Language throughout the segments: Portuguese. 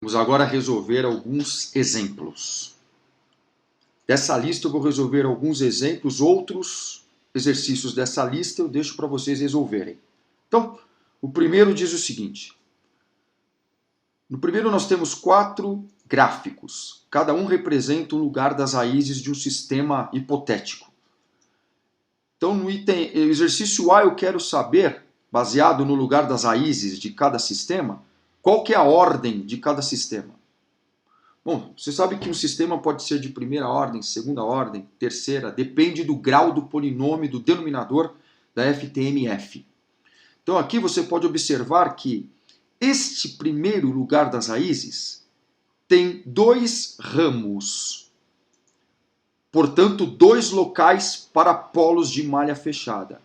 Vamos agora resolver alguns exemplos. Dessa lista eu vou resolver alguns exemplos, outros exercícios dessa lista eu deixo para vocês resolverem. Então, o primeiro diz o seguinte. No primeiro nós temos 4 gráficos. Cada um representa um lugar das raízes de um sistema hipotético. Então, no item exercício A eu quero saber, baseado no lugar das raízes de cada sistema, qual que é a ordem de cada sistema. Bom, você sabe que um sistema pode ser de primeira ordem, segunda ordem, terceira, depende do grau do polinômio, do denominador da FTM-F. Então aqui você pode observar que este primeiro lugar das raízes tem 2 ramos. Portanto, 2 locais para polos de malha fechada.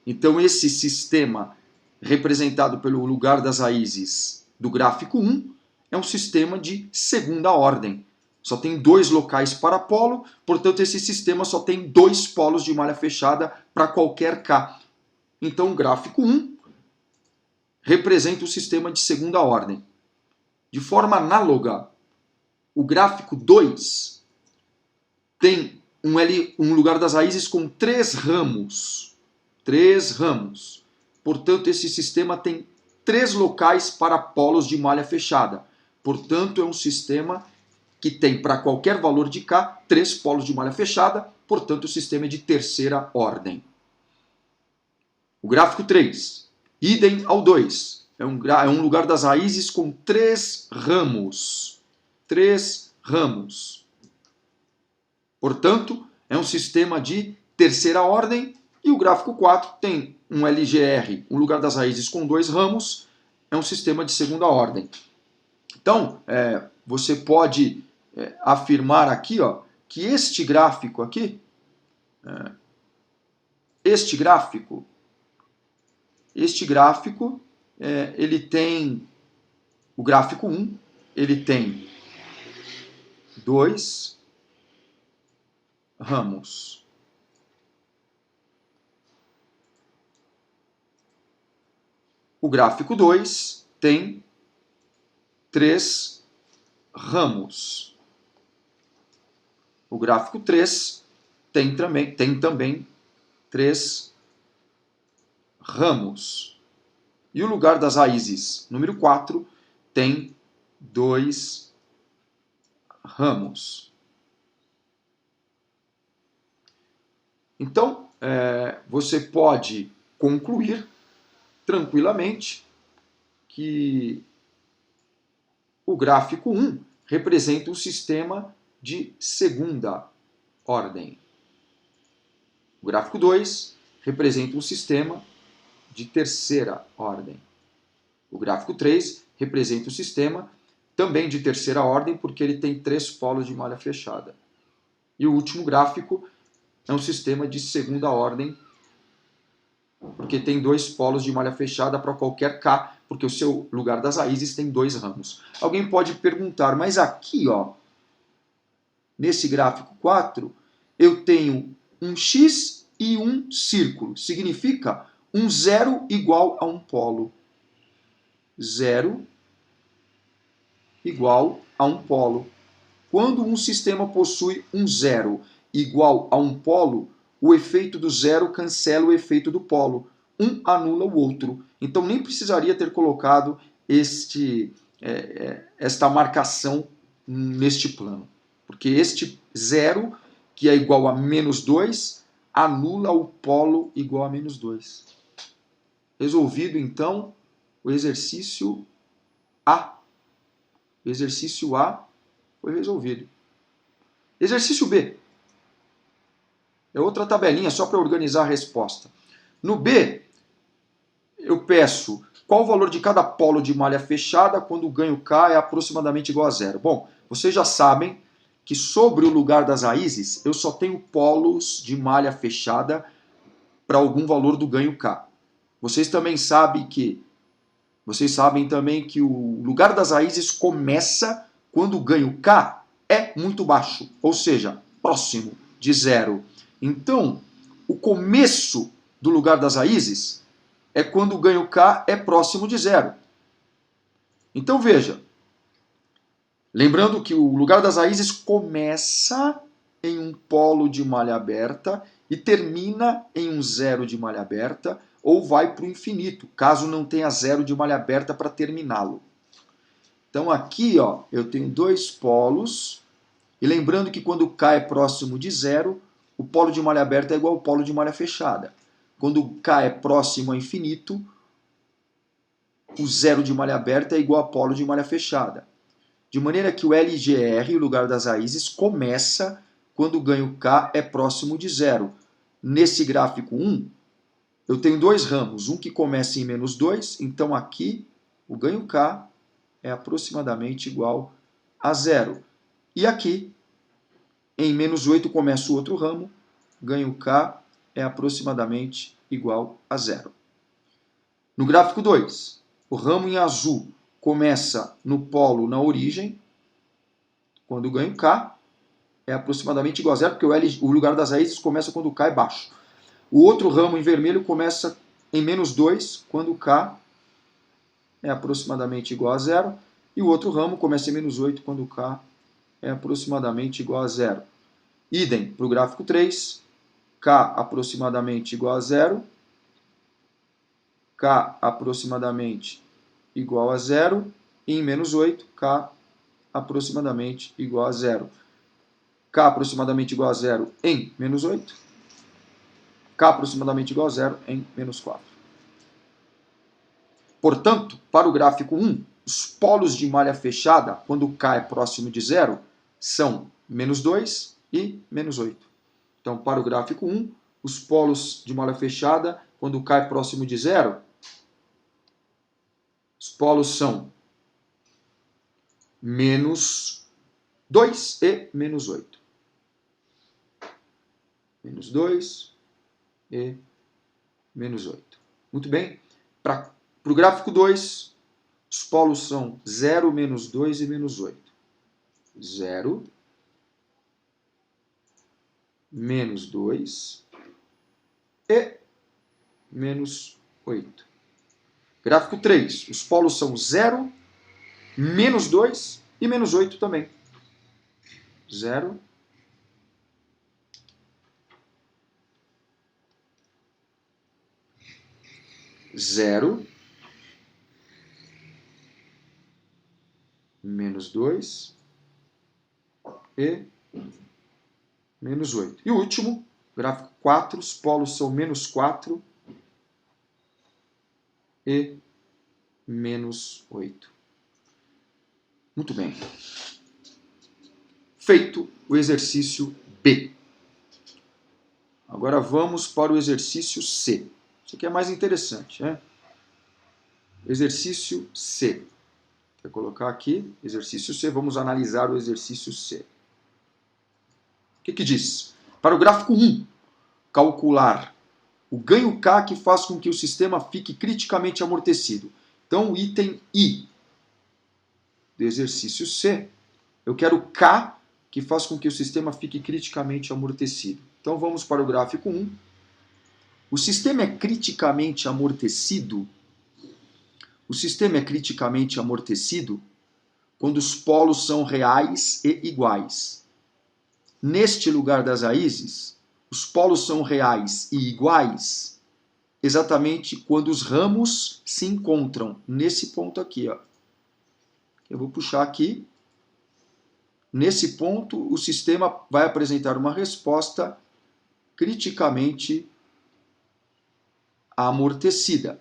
Então esse sistema representado pelo lugar das raízes do gráfico 1 é um sistema de segunda ordem. Só tem 2 locais para polo, portanto esse sistema só tem 2 polos de malha fechada para qualquer K. Então o gráfico 1 representa o sistema de segunda ordem. De forma análoga, o gráfico 2 tem um lugar das raízes com 3 ramos. 3 ramos. Portanto, esse sistema tem 3 locais para polos de malha fechada. Portanto, é um sistema que tem para qualquer valor de K 3 polos de malha fechada. Portanto, o sistema é de terceira ordem. O gráfico 3, idem ao 2. É um lugar das raízes com 3 ramos. 3 ramos. Portanto, é um sistema de terceira ordem. E o gráfico 4 tem um LGR, um lugar das raízes com 2 ramos, é um sistema de segunda ordem. Então, você pode afirmar aqui que este gráfico aqui, ele tem, o gráfico 1, ele tem 2 ramos. O gráfico 2 tem 3 ramos. O gráfico 3 tem também 3 ramos. E o lugar das raízes, número 4, tem 2 ramos. Então, você pode concluir tranquilamente que o gráfico 1 representa um sistema de segunda ordem. O gráfico 2 representa um sistema de terceira ordem. O gráfico 3 representa um sistema também de terceira ordem, porque ele tem 3 polos de malha fechada. E o último gráfico é um sistema de segunda ordem, porque tem 2 polos de malha fechada para qualquer K, porque o seu lugar das raízes tem 2 ramos. Alguém pode perguntar, mas aqui, nesse gráfico 4, eu tenho um X e um círculo. Significa um zero igual a um polo. Zero igual a um polo. Quando um sistema possui um zero igual a um polo, o efeito do zero cancela o efeito do polo. Um anula o outro. Então nem precisaria ter colocado esta marcação neste plano. Porque este zero, que é igual a menos 2, anula o polo igual a menos 2. Resolvido, então, o exercício A. O exercício A foi resolvido. Exercício B. É outra tabelinha só para organizar a resposta. No B, eu peço qual o valor de cada polo de malha fechada quando o ganho K é aproximadamente igual a 0. Bom, vocês já sabem que sobre o lugar das raízes eu só tenho polos de malha fechada para algum valor do ganho K. Vocês sabem também que o lugar das raízes começa quando o ganho K é muito baixo, ou seja, próximo de 0. Então, o começo do lugar das raízes é quando o ganho K é próximo de 0. Então veja, Lembrando que o lugar das raízes começa em um polo de malha aberta e termina em um zero de malha aberta, ou vai para o infinito, caso não tenha zero de malha aberta para terminá-lo. Então aqui ó, eu tenho dois polos, e lembrando que quando K é próximo de zero, o polo de malha aberta é igual ao polo de malha fechada. Quando K é próximo a infinito, o zero de malha aberta é igual a polo de malha fechada. De maneira que o LGR, o lugar das raízes, começa quando o ganho K é próximo de zero. Nesse gráfico 1, eu tenho dois ramos, um que começa em menos 2, então aqui o ganho K é aproximadamente igual a zero. E aqui, em menos 8, começa o outro ramo, ganho K é aproximadamente igual a zero. No gráfico 2, o ramo em azul começa no polo na origem, quando o ganho K é aproximadamente igual a zero, porque o lugar das raízes começa quando o K é baixo. O outro ramo em vermelho começa em menos 2, quando o K é aproximadamente igual a zero. E o outro ramo começa em menos 8, quando o K é aproximadamente igual a zero. Idem para o gráfico 3, K aproximadamente igual a zero, K aproximadamente igual a zero, e em menos 8, K aproximadamente igual a zero. K aproximadamente igual a zero em menos 8, K aproximadamente igual a zero em menos 4. Portanto, para o gráfico 1, os polos de malha fechada, quando K é próximo de zero, são menos 2 e menos 8. Então, para o gráfico 1, os polos de malha fechada, quando K é próximo de zero, os polos são menos 2 e menos 8. Menos 2 e menos 8. Muito bem. Para o gráfico 2, os polos são 0, menos 2 e menos 8. 0, menos 2 e menos 8. Gráfico 3, os polos são 0, menos 2 e menos 8 também. 0, zero, menos 2 e menos 8. E o último, gráfico 4, os polos são menos 4 e menos 8. Muito bem. Feito o exercício B. Agora vamos para o exercício C. Isso aqui é mais interessante, né? Exercício C. Vou colocar aqui, exercício C. Vamos analisar o exercício C. O que diz? Para o gráfico 1, calcular o ganho K que faz com que o sistema fique criticamente amortecido. Então, o item I do exercício C, eu quero K que faz com que o sistema fique criticamente amortecido. Então, vamos para o gráfico 1. O sistema é criticamente amortecido. O sistema é criticamente amortecido quando os polos são reais e iguais. Neste lugar das raízes, os polos são reais e iguais exatamente quando os ramos se encontram nesse ponto aqui. Ó. Eu vou puxar aqui. Nesse ponto, o sistema vai apresentar uma resposta criticamente amortecida.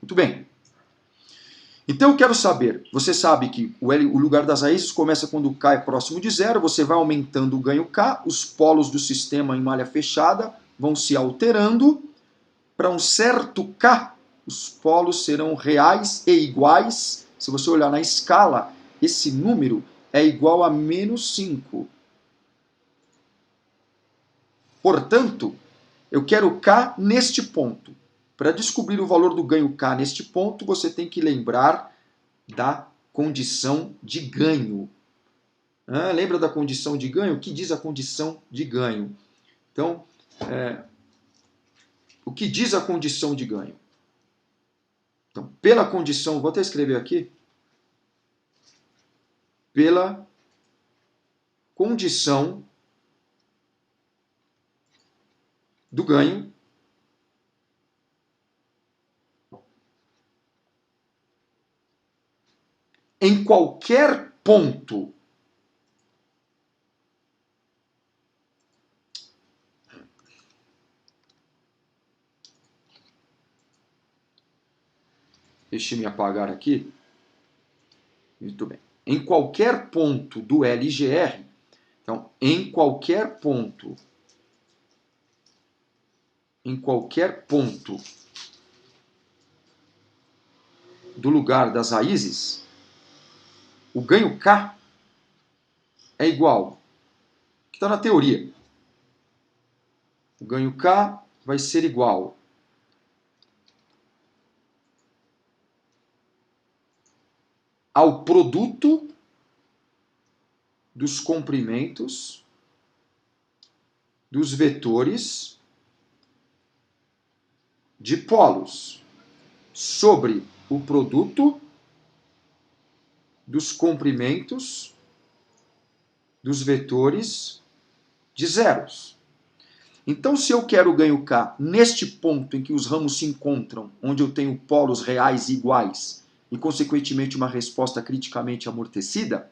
Muito bem. Então eu quero saber, você sabe que o lugar das raízes começa quando K é próximo de zero, você vai aumentando o ganho K, os polos do sistema em malha fechada vão se alterando, para um certo K, os polos serão reais e iguais. Se você olhar na escala, esse número é igual a menos 5. Portanto, eu quero K neste ponto. Para descobrir o valor do ganho K neste ponto, você tem que lembrar da condição de ganho. Lembra da condição de ganho? O que diz a condição de ganho? Então, o que diz a condição de ganho? Então, pela condição, vou até escrever aqui. pela condição do ganho em qualquer ponto deixe-me apagar aqui. Muito bem. Em qualquer ponto do LGR, então, em qualquer ponto do lugar das raízes, o ganho K é igual, que está na teoria. O ganho K vai ser igual ao produto dos comprimentos dos vetores de polos sobre o produto dos comprimentos dos vetores de zeros. Então, se eu quero o ganho K neste ponto em que os ramos se encontram, onde eu tenho polos reais iguais e, consequentemente, uma resposta criticamente amortecida,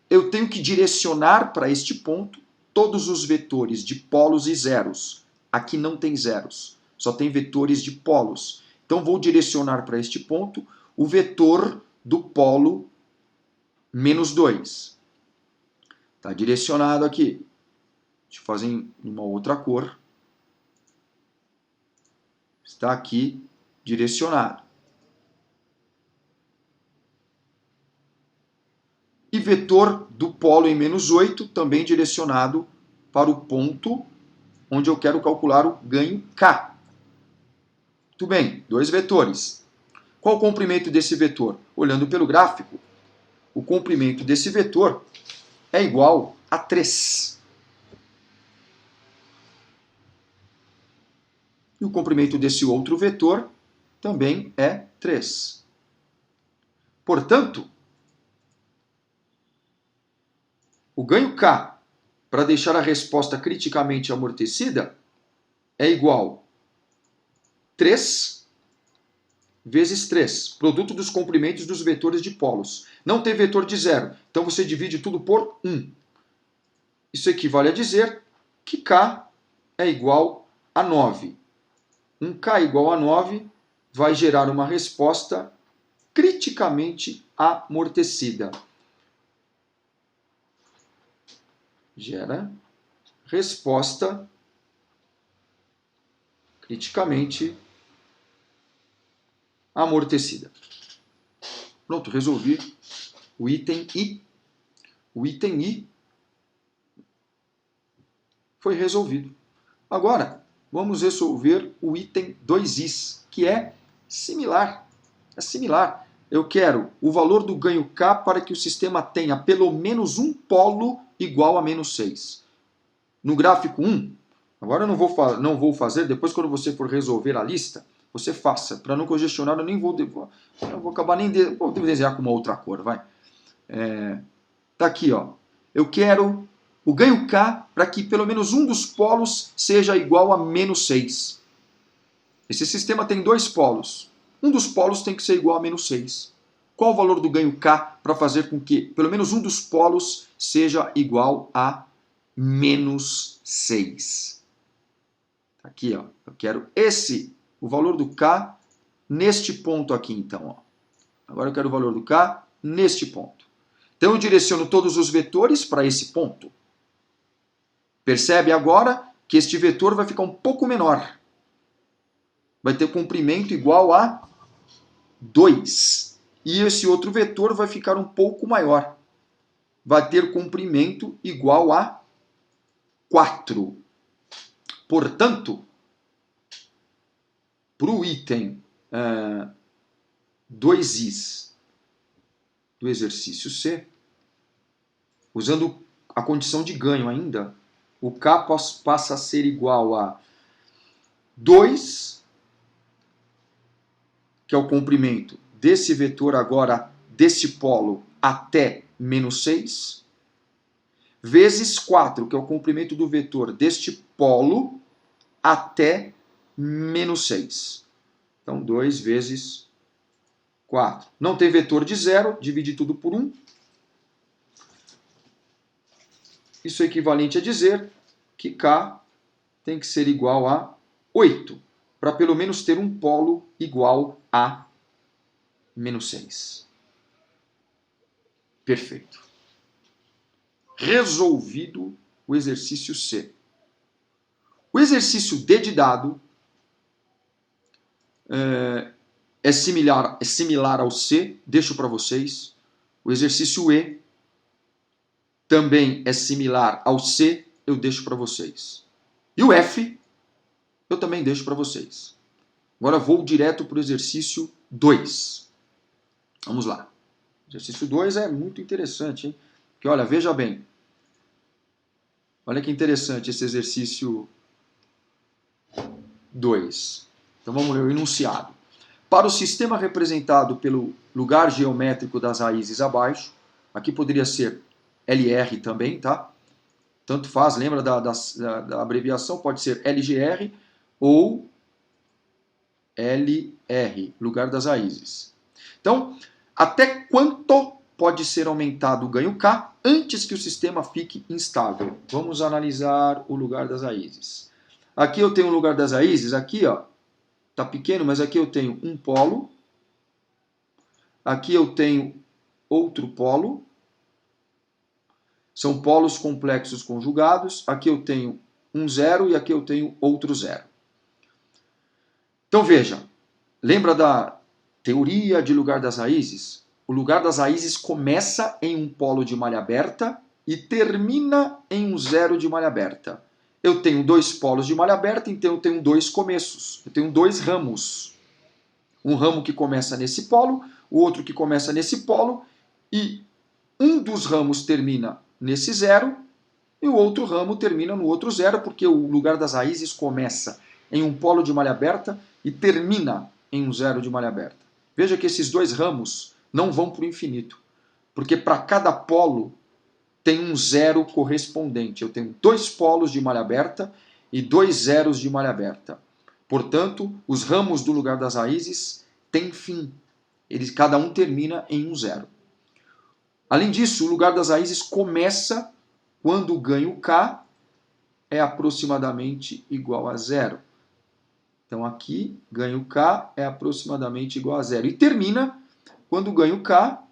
eu tenho que direcionar para este ponto todos os vetores de polos e zeros. Aqui não tem zeros, só tem vetores de polos. Então, vou direcionar para este ponto o vetor do polo menos 2. Está direcionado aqui. Deixa eu fazer em uma outra cor. Está aqui direcionado. E vetor do polo em menos 8, também direcionado para o ponto onde eu quero calcular o ganho K. Muito bem, dois vetores. Qual o comprimento desse vetor? Olhando pelo gráfico, o comprimento desse vetor é igual a 3. E o comprimento desse outro vetor também é 3. Portanto, o ganho K, para deixar a resposta criticamente amortecida, é igual a 3 vezes 3, produto dos comprimentos dos vetores de polos. Não tem vetor de zero, então você divide tudo por 1. Isso equivale a dizer que K é igual a 9. Um K igual a 9 vai gerar uma resposta criticamente amortecida. Gera resposta criticamente amortecida. Pronto, resolvi o item I. O item I foi resolvido. Agora, vamos resolver o item 2is, que é similar. É similar. Eu quero o valor do ganho K para que o sistema tenha pelo menos um polo igual a menos 6. No gráfico 1, agora eu não vou fazer, depois quando você for resolver a lista, você faça. Para não congestionar, eu vou acabar nem vou desenhar com uma outra cor, vai. Tá aqui, ó. Eu quero o ganho K para que pelo menos um dos polos seja igual a menos 6. Esse sistema tem dois polos. Um dos polos tem que ser igual a menos 6. Qual o valor do ganho K para fazer com que pelo menos um dos polos seja igual a menos 6? Aqui, ó. Eu quero o valor do K neste ponto aqui, então. Ó. Agora eu quero o valor do K neste ponto. Então eu direciono todos os vetores para esse ponto. Percebe agora que este vetor vai ficar um pouco menor. Vai ter comprimento igual a 2. E esse outro vetor vai ficar um pouco maior. Vai ter comprimento igual a 4. Portanto, para o item 2is do exercício C, usando a condição de ganho ainda, o K passa a ser igual a 2, que é o comprimento desse vetor agora, desse polo, até menos 6, vezes 4, que é o comprimento do vetor deste polo até menos 6. Então, 2 vezes 4. Não tem vetor de 0, divide tudo por 1. Isso é equivalente a dizer que K tem que ser igual a 8, para pelo menos ter um polo igual a menos 6. Perfeito. Resolvido o exercício C. O exercício D de dado é similar ao C, deixo para vocês. O exercício E também é similar ao C, eu deixo para vocês. E o F, eu também deixo para vocês. Agora vou direto para o exercício 2. Vamos lá. O exercício 2 é muito interessante, hein? Porque, olha, veja bem. Olha que interessante esse exercício 2. Então vamos ler o enunciado. Para o sistema representado pelo lugar geométrico das raízes abaixo, aqui poderia ser LR também, tá? Tanto faz, lembra da abreviação? Pode ser LGR ou LR, lugar das raízes. Então, até quanto pode ser aumentado o ganho K antes que o sistema fique instável? Vamos analisar o lugar das raízes. Aqui eu tenho o lugar das raízes, aqui ó, tá pequeno, mas aqui eu tenho um polo, aqui eu tenho outro polo, são polos complexos conjugados, aqui eu tenho um zero e aqui eu tenho outro zero. Então veja, lembra da teoria de lugar das raízes? O lugar das raízes começa em um polo de malha aberta e termina em um zero de malha aberta. Eu tenho dois polos de malha aberta, então eu tenho dois começos. Eu tenho dois ramos. Um ramo que começa nesse polo, o outro que começa nesse polo, e um dos ramos termina nesse zero e o outro ramo termina no outro zero, porque o lugar das raízes começa em um polo de malha aberta e termina em um zero de malha aberta. Veja que esses dois ramos não vão para o infinito, porque para cada polo tem um zero correspondente. Eu tenho dois polos de malha aberta e dois zeros de malha aberta. Portanto, os ramos do lugar das raízes têm fim. Cada um termina em um zero. Além disso, o lugar das raízes começa quando o ganho K é aproximadamente igual a zero. Então aqui, ganho K é aproximadamente igual a zero. E termina quando o ganho K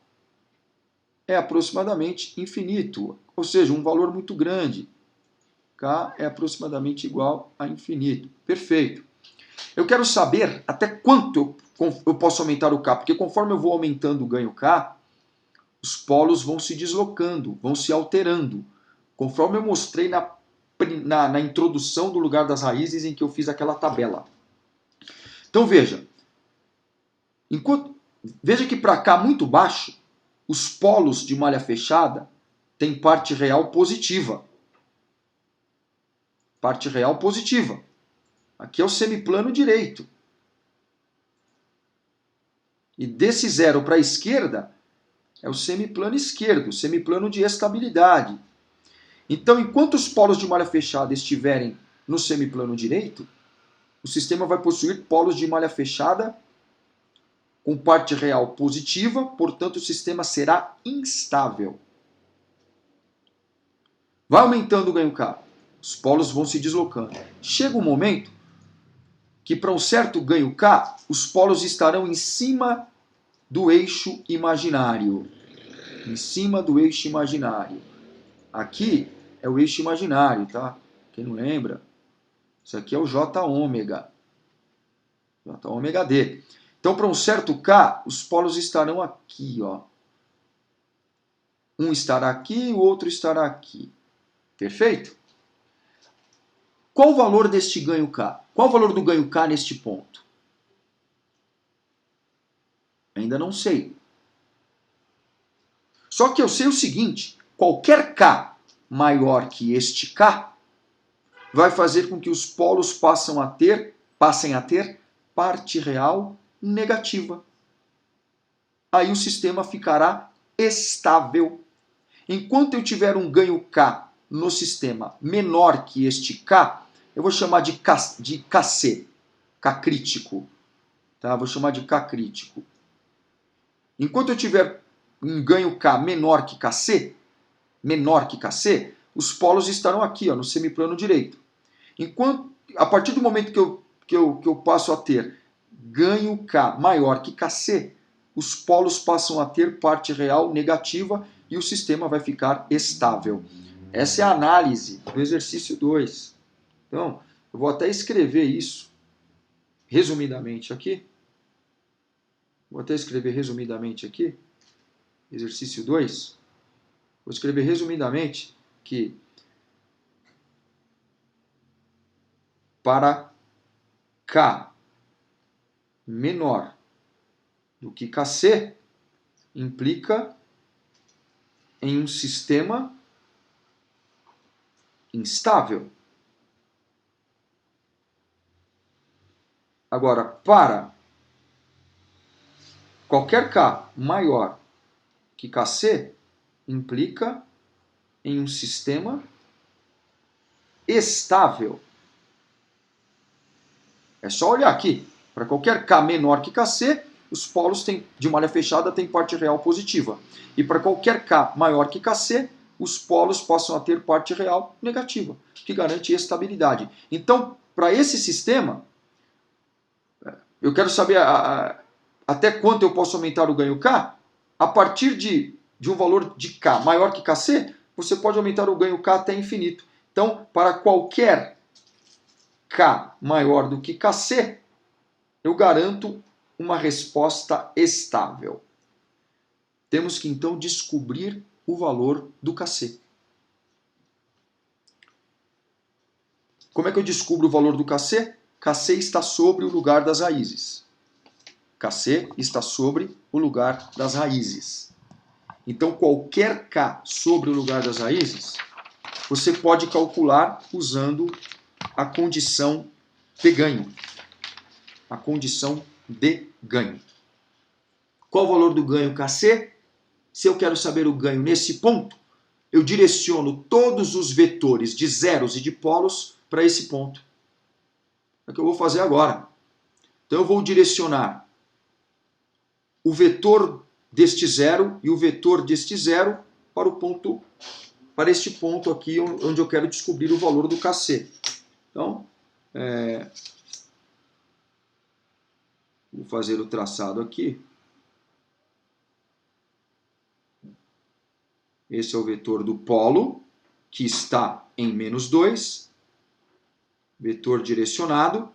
é aproximadamente infinito, ou seja, um valor muito grande. K é aproximadamente igual a infinito. Perfeito. Eu quero saber até quanto eu posso aumentar o K, porque conforme eu vou aumentando o ganho K, os polos vão se deslocando, vão se alterando. Conforme eu mostrei na introdução do lugar das raízes em que eu fiz aquela tabela. Então veja, veja que para cá muito baixo, os polos de malha fechada têm parte real positiva. Parte real positiva. Aqui é o semiplano direito. E desse zero para a esquerda é o semiplano esquerdo, semiplano de estabilidade. Então, enquanto os polos de malha fechada estiverem no semiplano direito, o sistema vai possuir polos de malha fechada com parte real positiva, portanto o sistema será instável. Vai aumentando o ganho K, os polos vão se deslocando. Chega um momento que para um certo ganho K, os polos estarão em cima do eixo imaginário. Em cima do eixo imaginário. Aqui é o eixo imaginário, tá? Quem não lembra? Isso aqui é o J ômega. J ômega D. Então, para um certo K, os polos estarão aqui, ó. Um estará aqui, o outro estará aqui. Perfeito? Qual o valor deste ganho K? Qual o valor do ganho K neste ponto? Ainda não sei. Só que eu sei o seguinte, qualquer K maior que este K vai fazer com que os polos passem a ter parte real negativa. Aí o sistema ficará estável Enquanto eu tiver um ganho K no sistema menor que este K, eu vou chamar de KC, K crítico. Tá? Vou chamar de K crítico. Enquanto eu tiver um ganho K menor que KC, os polos estarão aqui, ó, no semiplano direito. A partir do momento que eu passo a ter ganho K maior que KC, os polos passam a ter parte real negativa e o sistema vai ficar estável. Essa é a análise do exercício 2. Então, eu vou até escrever isso resumidamente aqui. Exercício 2. Vou escrever resumidamente que para K menor do que KC implica em um sistema instável. Agora, para qualquer K maior que KC implica em um sistema estável. É só olhar aqui. Para qualquer K menor que KC, os polos de malha fechada têm parte real positiva. E para qualquer K maior que KC, os polos passam a ter parte real negativa, que garante estabilidade. Então, para esse sistema, eu quero saber até quanto eu posso aumentar o ganho K. A partir de um valor de K maior que KC, você pode aumentar o ganho K até infinito. Então, para qualquer K maior do que KC, eu garanto uma resposta estável. Temos que então descobrir o valor do KC. Como é que eu descubro o valor do KC? KC está sobre o lugar das raízes. KC está sobre o lugar das raízes. Então, qualquer K sobre o lugar das raízes, você pode calcular usando a condição de ganho. A condição de ganho. Qual o valor do ganho KC? Se eu quero saber o ganho nesse ponto, eu direciono todos os vetores de zeros e de polos para esse ponto. É o que eu vou fazer agora. Então eu vou direcionar o vetor deste zero e o vetor deste zero para este ponto aqui onde eu quero descobrir o valor do KC. Então, vou fazer o traçado aqui. Esse é o vetor do polo, que está em menos 2. Vetor direcionado.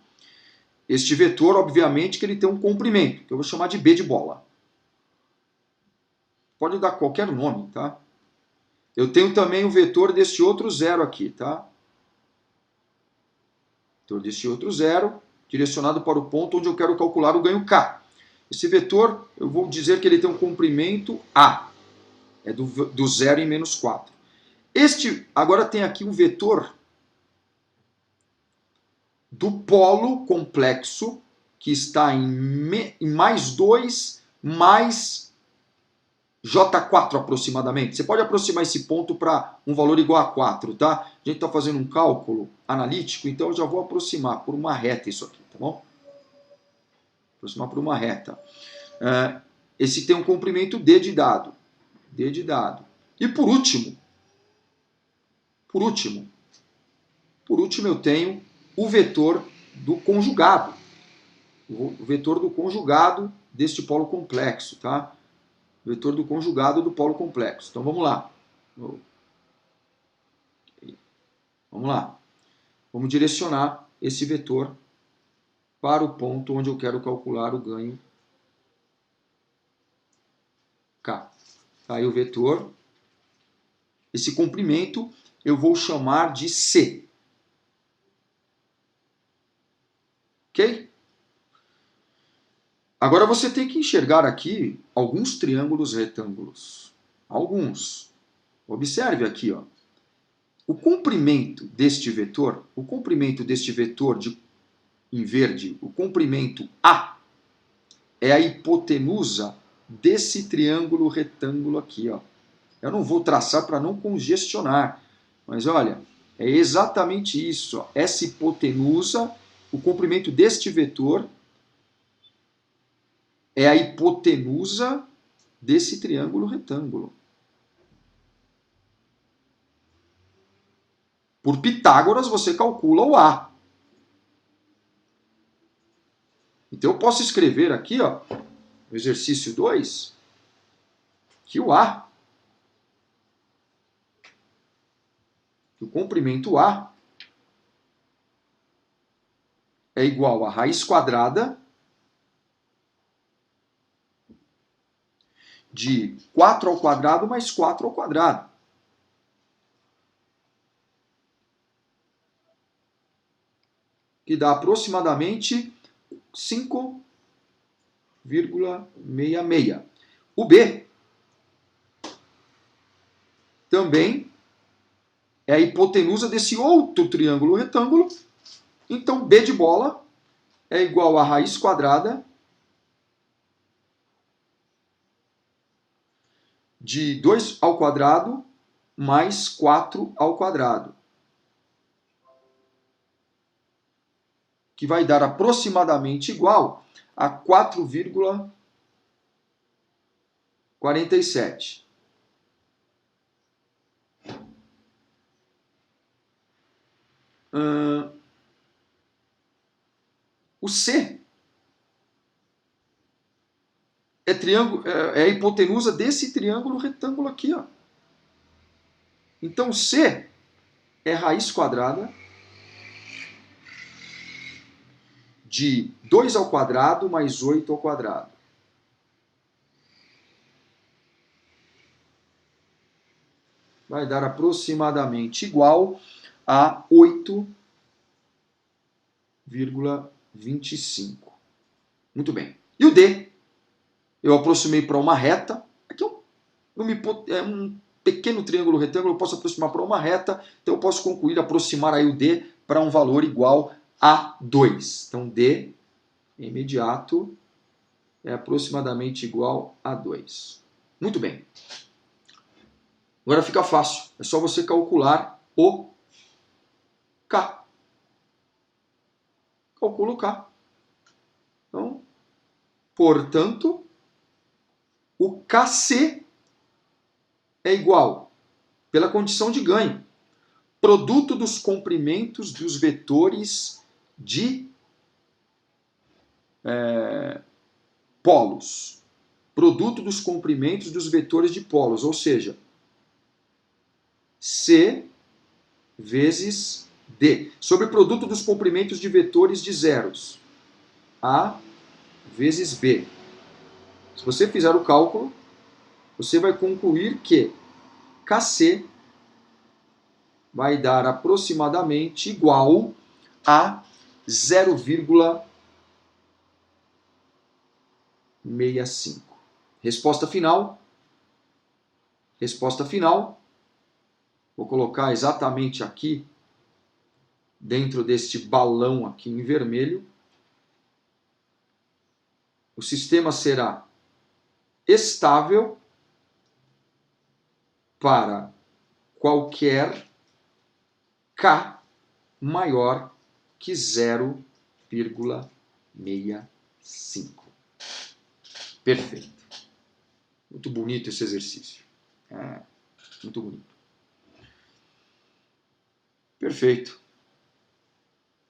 Este vetor, obviamente, que ele tem um comprimento, que eu vou chamar de B de bola. Pode dar qualquer nome, tá? Eu tenho também o vetor deste outro zero aqui, tá? Vetor deste outro zero, direcionado para o ponto onde eu quero calcular o ganho K. Esse vetor, eu vou dizer que ele tem um comprimento A. É do 0 em menos 4. Agora tem aqui um vetor do polo complexo, que está em mais 2 mais J4 aproximadamente. Você pode aproximar esse ponto para um valor igual a 4, tá? A gente está fazendo um cálculo analítico, então eu já vou aproximar por uma reta isso aqui, tá bom? Aproximar por uma reta. Esse tem um comprimento D de dado. D de dado. E por último eu tenho o vetor do conjugado. O vetor do conjugado deste polo complexo, tá? O vetor do conjugado do polo complexo. Então vamos lá. Vamos lá. Vamos direcionar esse vetor para o ponto onde eu quero calcular o ganho K. Tá aí o vetor. Esse comprimento eu vou chamar de C. Ok? Agora você tem que enxergar aqui alguns triângulos retângulos. Alguns. Observe aqui, ó. O comprimento deste vetor em verde, o comprimento A, é a hipotenusa desse triângulo retângulo aqui, ó. Eu não vou traçar para não congestionar, mas olha, é exatamente isso. Ó. Essa hipotenusa, o comprimento deste vetor é a hipotenusa desse triângulo retângulo. Por Pitágoras, você calcula o A. Então, eu posso escrever aqui, ó, no exercício 2, que o A, que o comprimento A, é igual a raiz quadrada de 4 ao quadrado mais 4 ao quadrado. Que dá aproximadamente 5,66. O B também é a hipotenusa desse outro triângulo retângulo. Então, B de bola é igual a raiz quadrada de 2 ao quadrado mais 4 ao quadrado. Que vai dar aproximadamente igual a 4,47. O C é a hipotenusa desse triângulo retângulo aqui. Ó. Então, C é raiz quadrada de 2 ao quadrado mais 8 ao quadrado. Vai dar aproximadamente igual a 8,25. Muito bem. E o D? Eu aproximei para uma reta. Aqui é um pequeno triângulo retângulo, eu posso aproximar para uma reta, então eu posso concluir, aproximar aí o D para um valor igual a 2. Então, D imediato é aproximadamente igual a 2. Muito bem. Agora fica fácil. É só você calcular o K. Calcula o K. Então, portanto, o KC é igual, pela condição de ganho, produto dos comprimentos dos vetores de polos. Produto dos comprimentos dos vetores de polos, ou seja, C vezes D. Sobre o produto dos comprimentos de vetores de zeros. A vezes B. Se você fizer o cálculo, você vai concluir que KC vai dar aproximadamente igual a 0,65. Resposta final. Resposta final. Vou colocar exatamente aqui, dentro deste balão aqui em vermelho. O sistema será estável para qualquer K maior que 0,65. Perfeito. Muito bonito esse exercício. Muito bonito. Perfeito.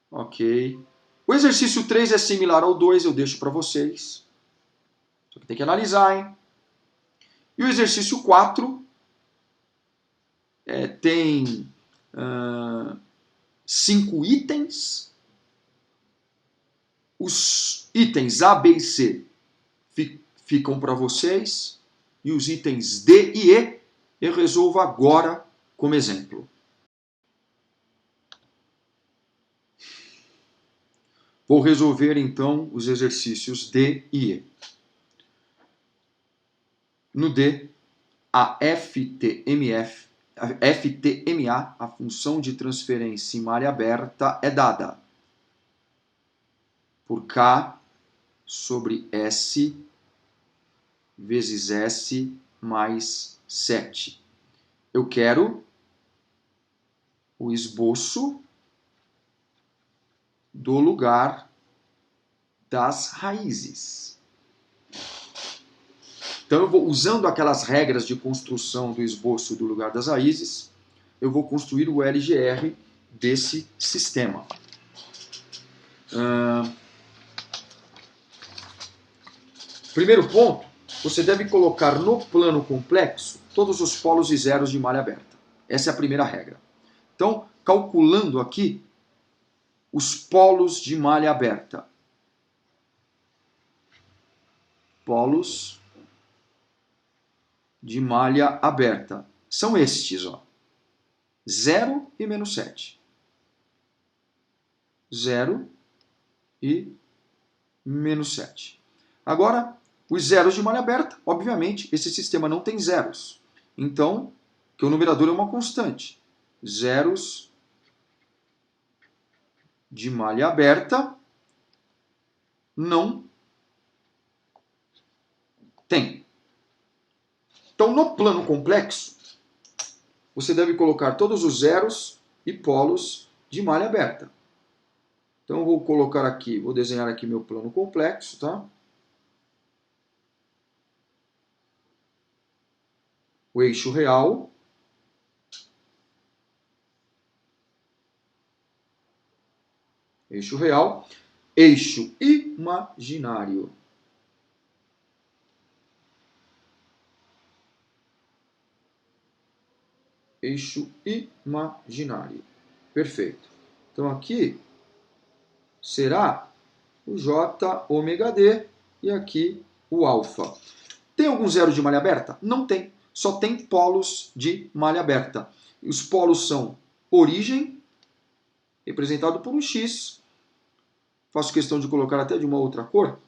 Ok. O exercício 3 é similar ao 2, eu deixo para vocês. Só que tem que analisar, hein? E o exercício 4 tem 5 itens. Os itens A, B e C ficam para vocês. E os itens D e E eu resolvo agora como exemplo. Vou resolver então os exercícios D e E. No D, a FTMA, a função de transferência em malha aberta, é dada por K sobre S vezes S mais 7. Eu quero o esboço do lugar das raízes. Então, eu vou, usando aquelas regras de construção do esboço do lugar das raízes, eu vou construir o LGR desse sistema. Primeiro ponto, você deve colocar no plano complexo todos os polos e zeros de malha aberta. Essa é a primeira regra. Então, calculando aqui os polos de malha aberta. Polos de malha aberta. São estes, ó. 0 e menos 7. 0 e menos 7. Agora, os zeros de malha aberta, obviamente, esse sistema não tem zeros. Então, que o numerador é uma constante. Zeros de malha aberta não tem. Então, no plano complexo, você deve colocar todos os zeros e polos de malha aberta. Então, eu vou colocar aqui, vou desenhar aqui meu plano complexo, tá? O eixo real. Eixo real. Eixo imaginário. Eixo imaginário. Perfeito. Então, aqui será o J ômega D e aqui o alfa. Tem algum zero de malha aberta? Não tem. Só tem polos de malha aberta. E os polos são origem, representado por um X. Faço questão de colocar até de uma outra cor.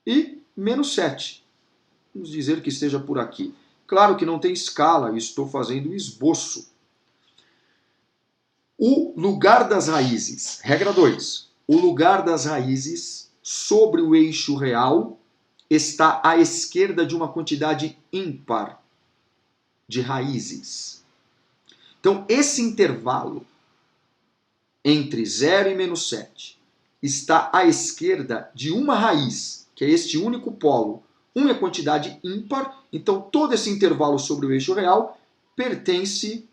E menos 7. Vamos dizer que esteja por aqui. Claro que não tem escala, estou fazendo esboço. O lugar das raízes. Regra 2. O lugar das raízes sobre o eixo real está à esquerda de uma quantidade ímpar de raízes. Então, esse intervalo entre 0 e menos 7 está à esquerda de uma raiz, que é este único polo. 1 é quantidade ímpar, então todo esse intervalo sobre o eixo real pertence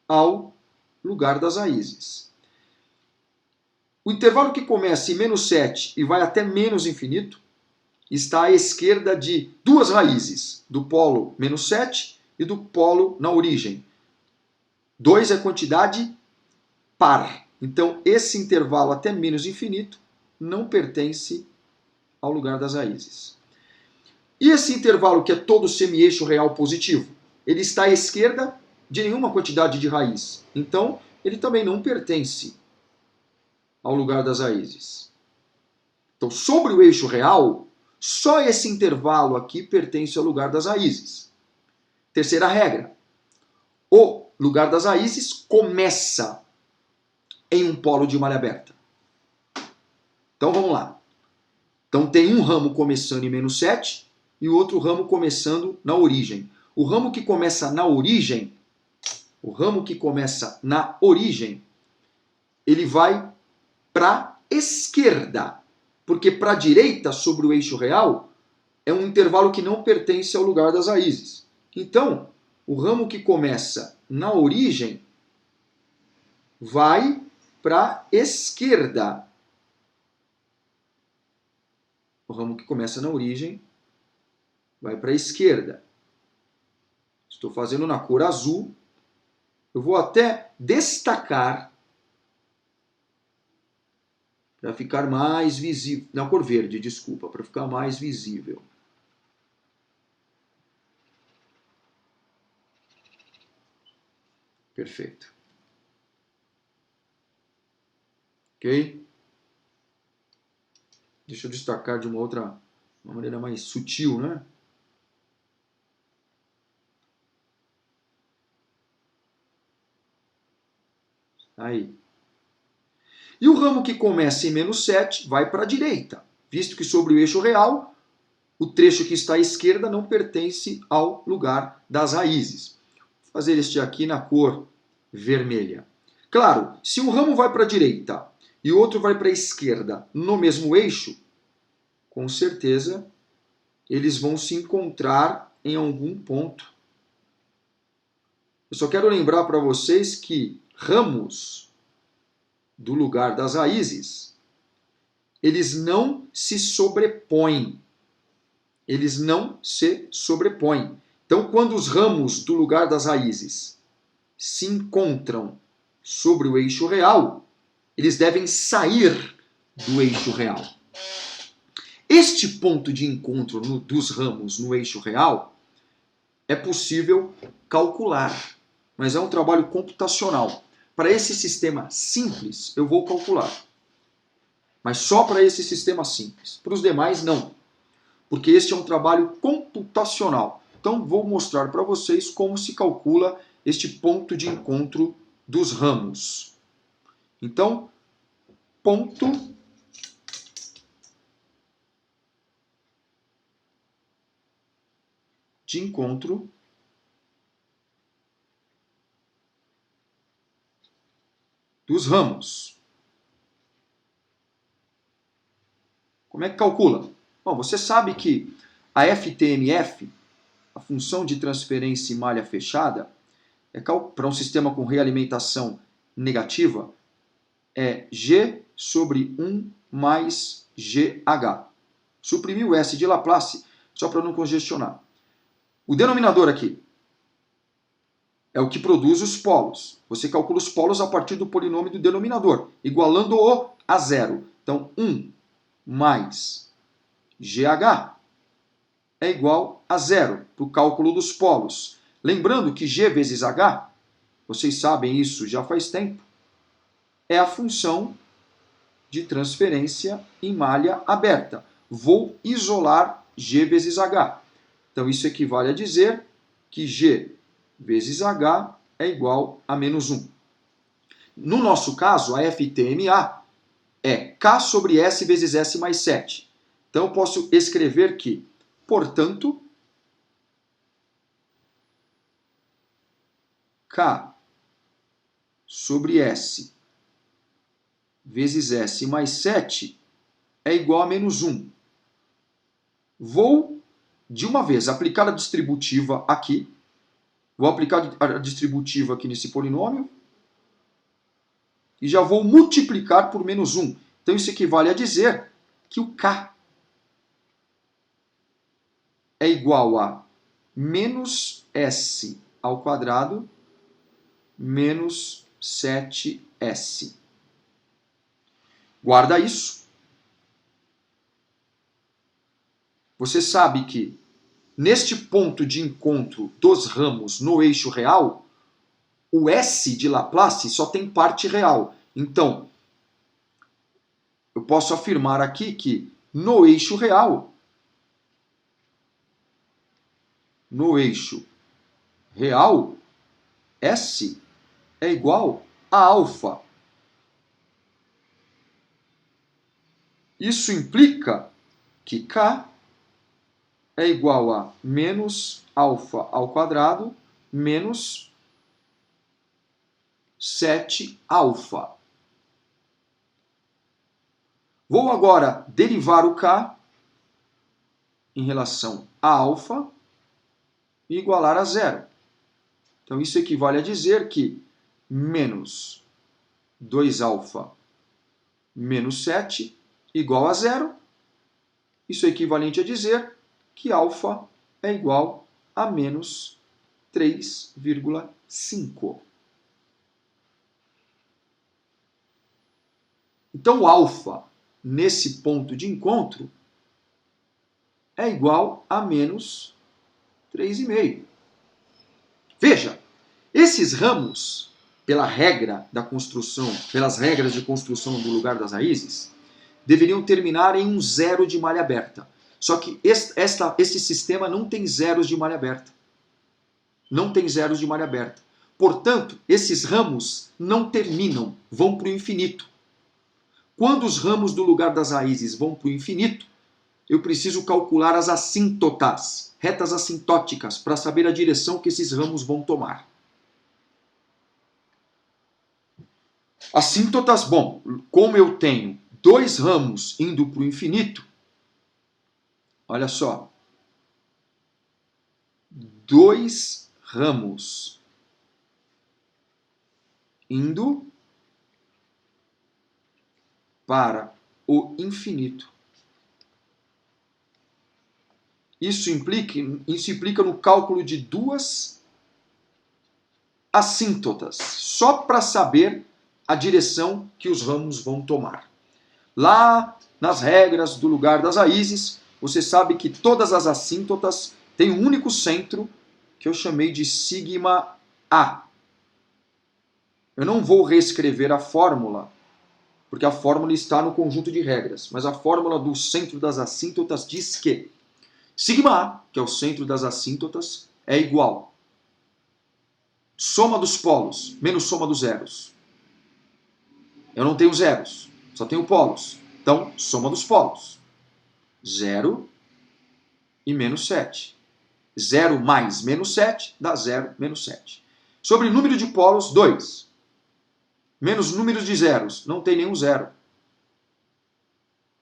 ao lugar das raízes. O intervalo que começa em menos 7 e vai até menos infinito está à esquerda de duas raízes, do polo menos 7 e do polo na origem. 2 é quantidade par. Então, esse intervalo até menos infinito não pertence ao lugar das raízes. E esse intervalo que é todo semi-eixo real positivo? Ele está à esquerda de nenhuma quantidade de raiz. Então, ele também não pertence ao lugar das raízes. Então, sobre o eixo real, só esse intervalo aqui pertence ao lugar das raízes. Terceira regra. O lugar das raízes começa em um polo de malha aberta. Então, vamos lá. Então, tem um ramo começando em menos 7 e o outro ramo começando na origem. O ramo que começa na origem, ele vai para a esquerda. Porque para a direita, sobre o eixo real, é um intervalo que não pertence ao lugar das raízes. Então, o ramo que começa na origem vai para a esquerda. O ramo que começa na origem vai para a esquerda. Estou fazendo na cor azul. Eu vou até destacar para ficar mais visível. Na cor verde, desculpa, para ficar mais visível. Perfeito. Ok? Deixa eu destacar de uma maneira mais sutil, né? Aí. E o ramo que começa em menos 7 vai para a direita, visto que sobre o eixo real o trecho que está à esquerda não pertence ao lugar das raízes. Vou fazer este aqui na cor vermelha. Claro, se um ramo vai para a direita e outro vai para a esquerda no mesmo eixo, com certeza eles vão se encontrar em algum ponto. Eu só quero lembrar para vocês que ramos do lugar das raízes, eles não se sobrepõem. Eles não se sobrepõem. Então, quando os ramos do lugar das raízes se encontram sobre o eixo real, eles devem sair do eixo real. Este ponto de encontro dos ramos no eixo real é possível calcular, mas é um trabalho computacional. Para esse sistema simples, eu vou calcular. Mas só para esse sistema simples. Para os demais, não. Porque este é um trabalho computacional. Então, vou mostrar para vocês como se calcula este ponto de encontro dos ramos. Então, ponto de encontro dos ramos. Como é que calcula? Bom, você sabe que a FTMF, a função de transferência em malha fechada, para um sistema com realimentação negativa, é G sobre 1 mais GH. Suprimi o S de Laplace, só para não congestionar. O denominador aqui é o que produz os polos. Você calcula os polos a partir do polinômio do denominador, igualando-o a zero. Então, 1 mais GH é igual a zero para o cálculo dos polos. Lembrando que G vezes H, vocês sabem isso já faz tempo, é a função de transferência em malha aberta. Vou isolar G vezes H. Então, isso equivale a dizer que G vezes H é igual a menos 1. No nosso caso, a FTMA é K sobre S vezes S mais 7. Então, eu posso escrever que, portanto, K sobre S vezes S mais 7 é igual a menos 1. Vou, de uma vez, aplicar a distributiva aqui. Vou aplicar a distributiva aqui nesse polinômio. E já vou multiplicar por menos 1. Então, isso equivale a dizer que o K é igual a menos S ao quadrado menos 7S. Guarda isso. Você sabe que neste ponto de encontro dos ramos no eixo real, o S de Laplace só tem parte real. Então, eu posso afirmar aqui que no eixo real, S é igual a alfa. Isso implica que K é igual a menos alfa ao quadrado menos 7 alfa. Vou agora derivar o K em relação a alfa e igualar a zero. Então, isso equivale a dizer que menos 2 alfa menos 7 igual a zero. Isso é equivalente a dizer que alfa é igual a menos 3,5. Então, o alfa, nesse ponto de encontro, é igual a menos 3,5. Veja, esses ramos, pelas regras de construção do lugar das raízes, deveriam terminar em um zero de malha aberta. Só que esse sistema não tem zeros de malha aberta. Não tem zeros de malha aberta. Portanto, esses ramos não terminam, vão para o infinito. Quando os ramos do lugar das raízes vão para o infinito, eu preciso calcular as assíntotas, retas assintóticas, para saber a direção que esses ramos vão tomar. Assíntotas, bom, como eu tenho dois ramos indo para o infinito, olha só, dois ramos indo para o infinito. Isso implica no cálculo de duas assíntotas, só para saber a direção que os ramos vão tomar. Lá nas regras do lugar das raízes, você sabe que todas as assíntotas têm um único centro, que eu chamei de sigma A. Eu não vou reescrever a fórmula, porque a fórmula está no conjunto de regras, mas a fórmula do centro das assíntotas diz que sigma A, que é o centro das assíntotas, é igual soma dos polos menos soma dos zeros. Eu não tenho zeros, só tenho polos. Então, soma dos polos. 0 e menos 7. 0 mais menos 7 dá 0 menos 7. Sobre número de polos, 2. Menos número de zeros, não tem nenhum zero.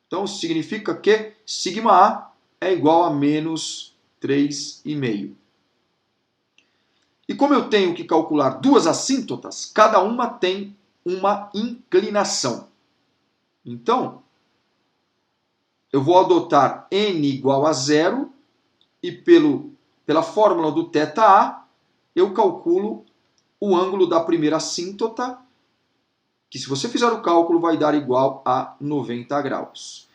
Então, significa que sigma A é igual a menos 3,5. E como eu tenho que calcular duas assíntotas, cada uma tem uma inclinação. Então, eu vou adotar n igual a 0 e pela fórmula do θA, eu calculo o ângulo da primeira assíntota, que se você fizer o cálculo vai dar igual a 90 graus.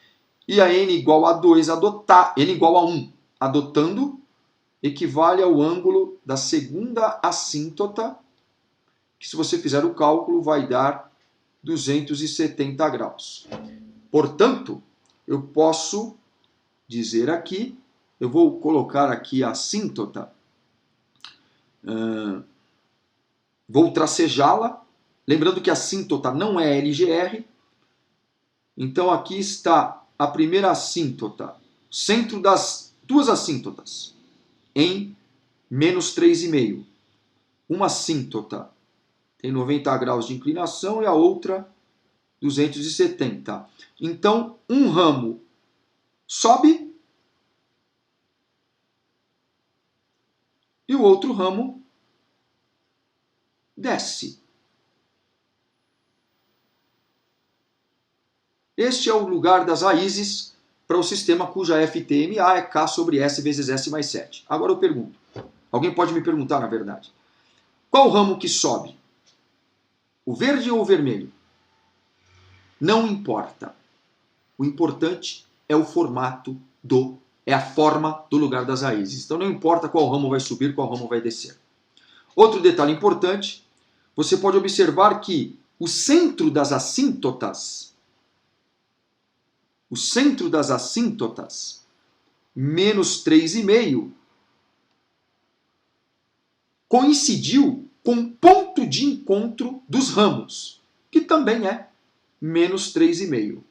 E a n igual a 2, n igual a 1, adotando, equivale ao ângulo da segunda assíntota, que se você fizer o cálculo vai dar 270 graus. Portanto, eu posso dizer aqui, eu vou colocar aqui a assíntota, vou tracejá-la, lembrando que a assíntota não é LGR, então aqui está a primeira assíntota, centro das duas assíntotas, em menos 3,5. Uma assíntota tem 90 graus de inclinação e a outra 270. Então, um ramo sobe e o outro ramo desce. Este é o lugar das raízes para o sistema cuja FTMA é K sobre S vezes S mais 7. Agora eu pergunto, alguém pode me perguntar na verdade, qual o ramo que sobe? O verde ou o vermelho? Não importa. O importante é o formato é a forma do lugar das raízes. Então não importa qual ramo vai subir, qual ramo vai descer. Outro detalhe importante, você pode observar que o centro das assíntotas, menos 3,5, coincidiu com o ponto de encontro dos ramos, que também é menos 3,5.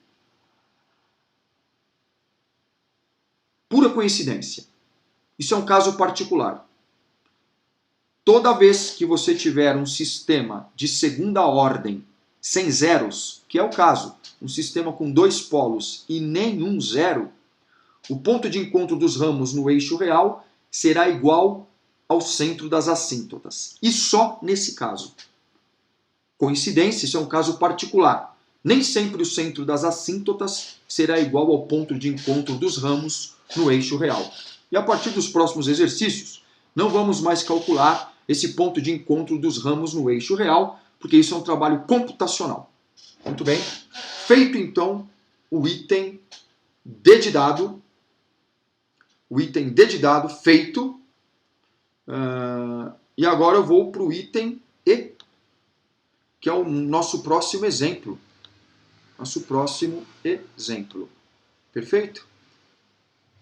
Pura coincidência. Isso é um caso particular. Toda vez que você tiver um sistema de segunda ordem sem zeros, que é o caso, um sistema com dois polos e nenhum zero, o ponto de encontro dos ramos no eixo real será igual ao centro das assíntotas. E só nesse caso. Coincidência, isso é um caso particular. Nem sempre o centro das assíntotas será igual ao ponto de encontro dos ramos no eixo real. E a partir dos próximos exercícios, não vamos mais calcular esse ponto de encontro dos ramos no eixo real, porque isso é um trabalho computacional. Muito bem. Feito, então, o item D de dado, feito. E agora eu vou para o item E, que é o nosso próximo exemplo. Perfeito?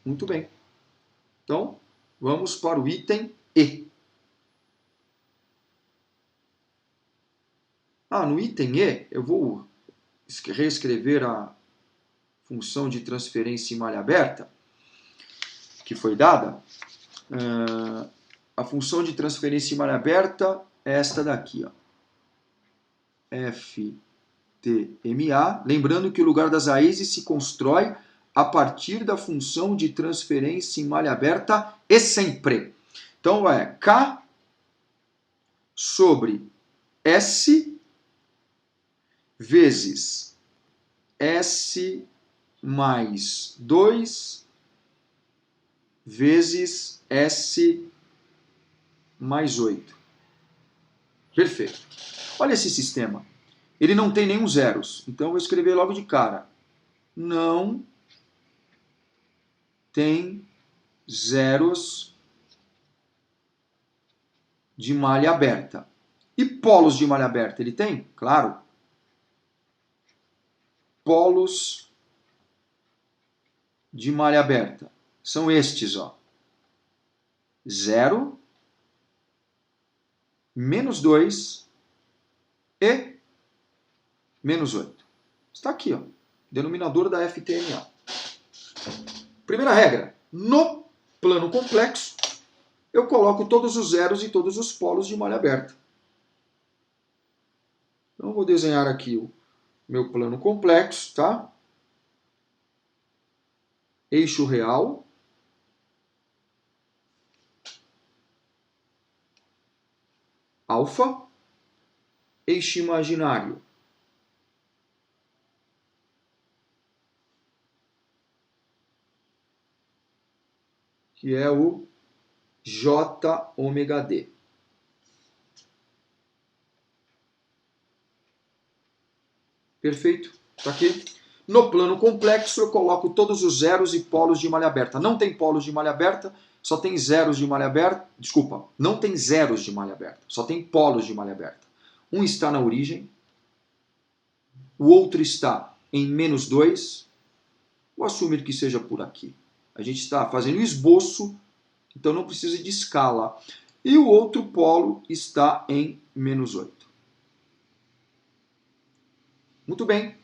Muito bem. Então, vamos para o item E. No item E, eu vou reescrever a função de transferência em malha aberta que foi dada, a função de transferência em malha aberta é esta daqui, ó. FTMA, lembrando que o lugar das raízes se constrói a partir da função de transferência em malha aberta e sempre. Então é K sobre S vezes S mais 2 vezes S mais 8. Perfeito. Olha esse sistema. Ele não tem nenhum zeros. Então eu vou escrever logo de cara. Não tem zeros de malha aberta. E polos de malha aberta ele tem? Claro. Polos de malha aberta são estes, ó. 0, menos 2 e menos 8. Está aqui, ó. Denominador da FTMA. Primeira regra. No plano complexo, eu coloco todos os zeros e todos os polos de malha aberta. Então, eu vou desenhar aqui o meu plano complexo, tá? Eixo real. Alfa. Eixo imaginário. Que é o J ômega D. Perfeito? Tá aqui. No plano complexo eu coloco todos os zeros e polos de malha aberta. Não tem polos de malha aberta, só tem zeros de malha aberta. Desculpa, não tem zeros de malha aberta, só tem polos de malha aberta. Um está na origem, o outro está em menos 2. Vou assumir que seja por aqui. A gente está fazendo esboço, então não precisa de escala. E o outro polo está em menos 8. Muito bem.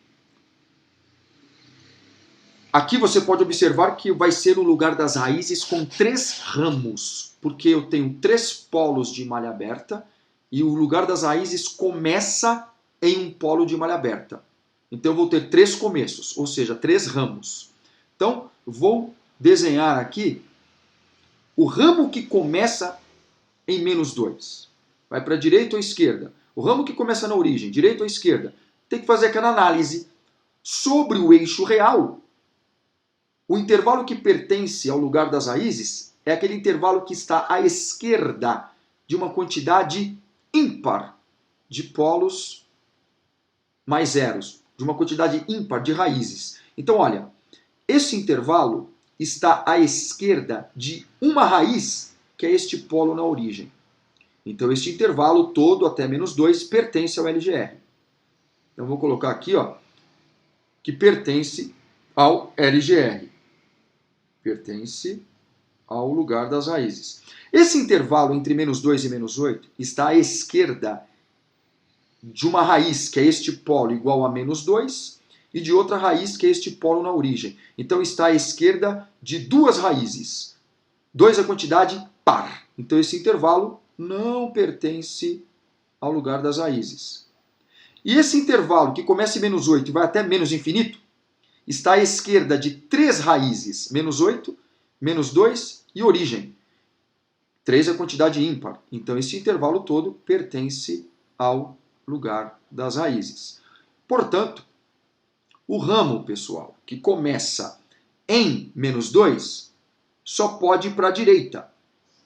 Aqui você pode observar que vai ser o lugar das raízes com 3 ramos, porque eu tenho 3 polos de malha aberta e o lugar das raízes começa em um polo de malha aberta. Então eu vou ter 3 começos, ou seja, 3 ramos. Então vou desenhar aqui o ramo que começa em menos 2. Vai para a direita ou esquerda? O ramo que começa na origem, direita ou esquerda? Tem que fazer aquela análise. Sobre o eixo real, o intervalo que pertence ao lugar das raízes é aquele intervalo que está à esquerda de uma quantidade ímpar de polos mais zeros, de uma quantidade ímpar de raízes. Então, olha, esse intervalo está à esquerda de uma raiz, que é este polo na origem. Então, este intervalo todo, até menos 2, pertence ao LGR. Então, vou colocar aqui, ó, que pertence ao LGR. Pertence ao lugar das raízes. Esse intervalo entre menos 2 e menos 8 está à esquerda de uma raiz, que é este polo igual a menos 2, e de outra raiz, que é este polo na origem. Então está à esquerda de 2 raízes. 2 é a quantidade par. Então esse intervalo não pertence ao lugar das raízes. E esse intervalo, que começa em menos 8 e vai até menos infinito, está à esquerda de 3 raízes, menos 8, menos 2 e origem. 3 é a quantidade ímpar. Então esse intervalo todo pertence ao lugar das raízes. Portanto, o ramo, pessoal, que começa em menos 2, só pode ir para a direita,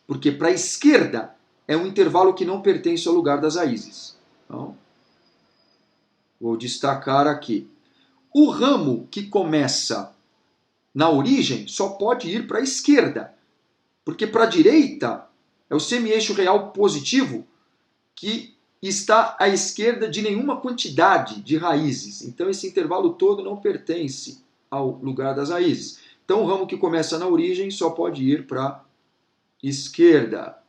porque para a esquerda é um intervalo que não pertence ao lugar das raízes. Então, vou destacar aqui. O ramo que começa na origem só pode ir para a esquerda, porque para a direita é o semi-eixo real positivo que está à esquerda de nenhuma quantidade de raízes. Então esse intervalo todo não pertence ao lugar das raízes. Então o ramo que começa na origem só pode ir para a esquerda.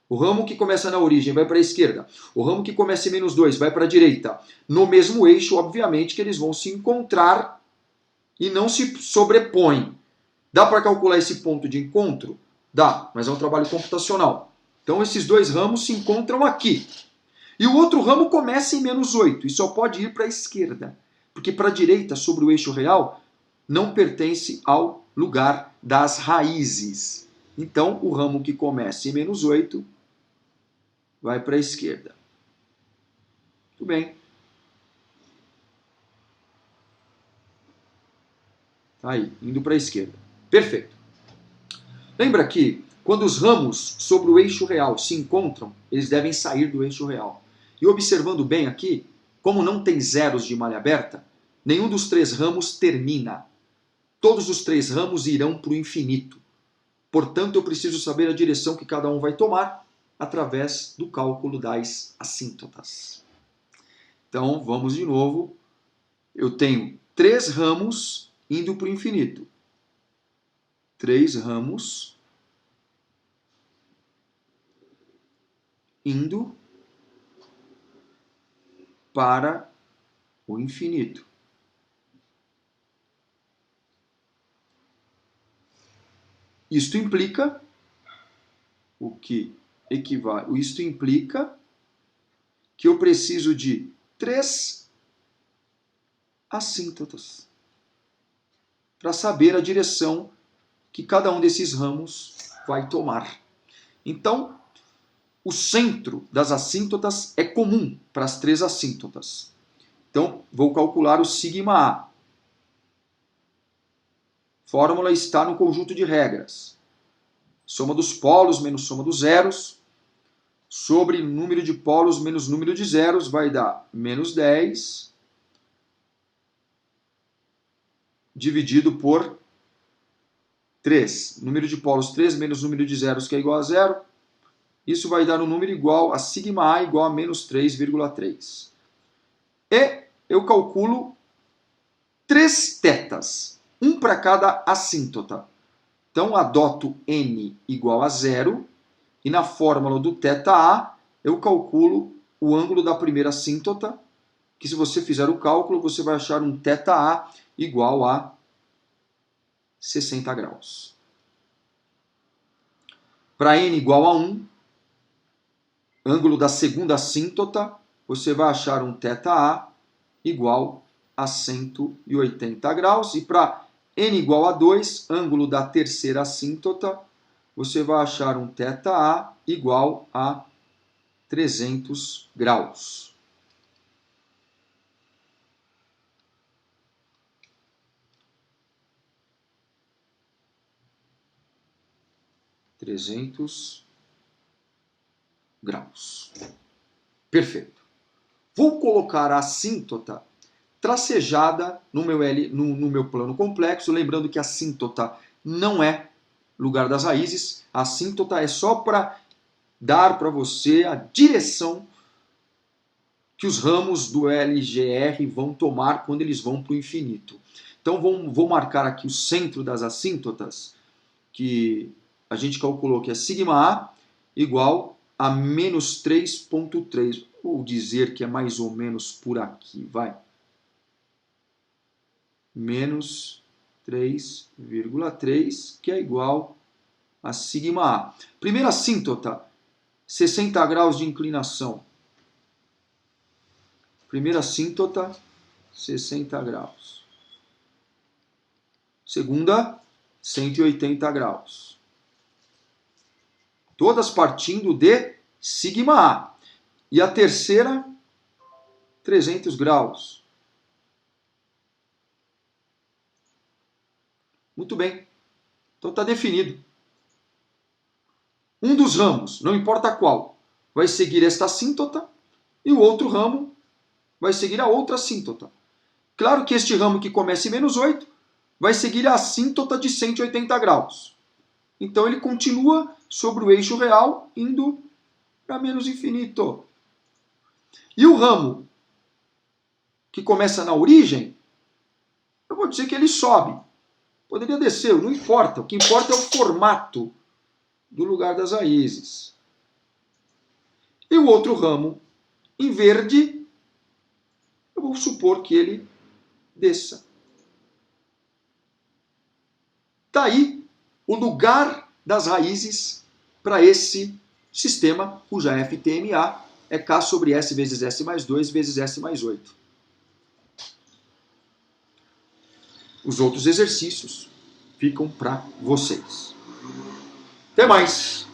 O ramo que começa na origem vai para a esquerda. O ramo que começa em menos 2 vai para a direita. No mesmo eixo, obviamente, que eles vão se encontrar e não se sobrepõem. Dá para calcular esse ponto de encontro? Dá, mas é um trabalho computacional. Então esses dois ramos se encontram aqui. E o outro ramo começa em menos 8 e só pode ir para a esquerda. Porque para a direita, sobre o eixo real, não pertence ao lugar das raízes. Então o ramo que começa em menos 8 vai para a esquerda. Muito bem. Tá aí, indo para a esquerda. Perfeito. Lembra que quando os ramos sobre o eixo real se encontram, eles devem sair do eixo real. E observando bem aqui, como não tem zeros de malha aberta, nenhum dos três ramos termina. Todos os três ramos irão para o infinito. Portanto, eu preciso saber a direção que cada um vai tomar através do cálculo das assíntotas. Então, vamos de novo. Eu tenho três ramos indo para o infinito. Três ramos indo para o infinito. Isto implica o que equivale. Isto implica que eu preciso de três assíntotas para saber a direção que cada um desses ramos vai tomar. Então, o centro das assíntotas é comum para as três assíntotas. Então, vou calcular o sigma A. Fórmula está no conjunto de regras. Soma dos polos menos soma dos zeros, sobre número de polos menos número de zeros, vai dar menos 10, dividido por 3. Número de polos 3 menos número de zeros, que é igual a 0. Isso vai dar um número igual a sigma A igual a menos 3,3. E eu calculo 3 tetas, um para cada assíntota. Então, adoto n igual a 0, e na fórmula do θA, eu calculo o ângulo da primeira assíntota, que se você fizer o cálculo, você vai achar um θA igual a 60 graus. Para n igual a 1, ângulo da segunda assíntota, você vai achar um θA igual a 180 graus. E para n igual a 2, ângulo da terceira assíntota, você vai achar um θA igual a 300 graus. Graus. Perfeito. Vou colocar a assíntota tracejada no meu plano complexo, lembrando que a assíntota não é lugar das raízes, a assíntota é só para dar para você a direção que os ramos do LGR vão tomar quando eles vão para o infinito. Então vou marcar aqui o centro das assíntotas, que a gente calculou que é sigma A igual a menos 3,3. Vou dizer que é mais ou menos por aqui, vai. Menos 3,3, que é igual a sigma A. Primeira assíntota, 60 graus de inclinação. Primeira assíntota, 60 graus. Segunda, 180 graus. Todas partindo de sigma A. E a terceira, 300 graus. Muito bem. Então está definido. Um dos ramos, não importa qual, vai seguir esta assíntota e o outro ramo vai seguir a outra assíntota. Claro que este ramo que começa em menos 8 vai seguir a assíntota de 180 graus. Então ele continua sobre o eixo real, indo para menos infinito. E o ramo que começa na origem, eu vou dizer que ele sobe. Poderia descer, não importa. O que importa é o formato do lugar das raízes. E o outro ramo, em verde, eu vou supor que ele desça. Está aí o lugar das raízes para esse sistema, cuja FTMA é K sobre S vezes S mais 2 vezes S mais 8. Os outros exercícios ficam para vocês. Até mais!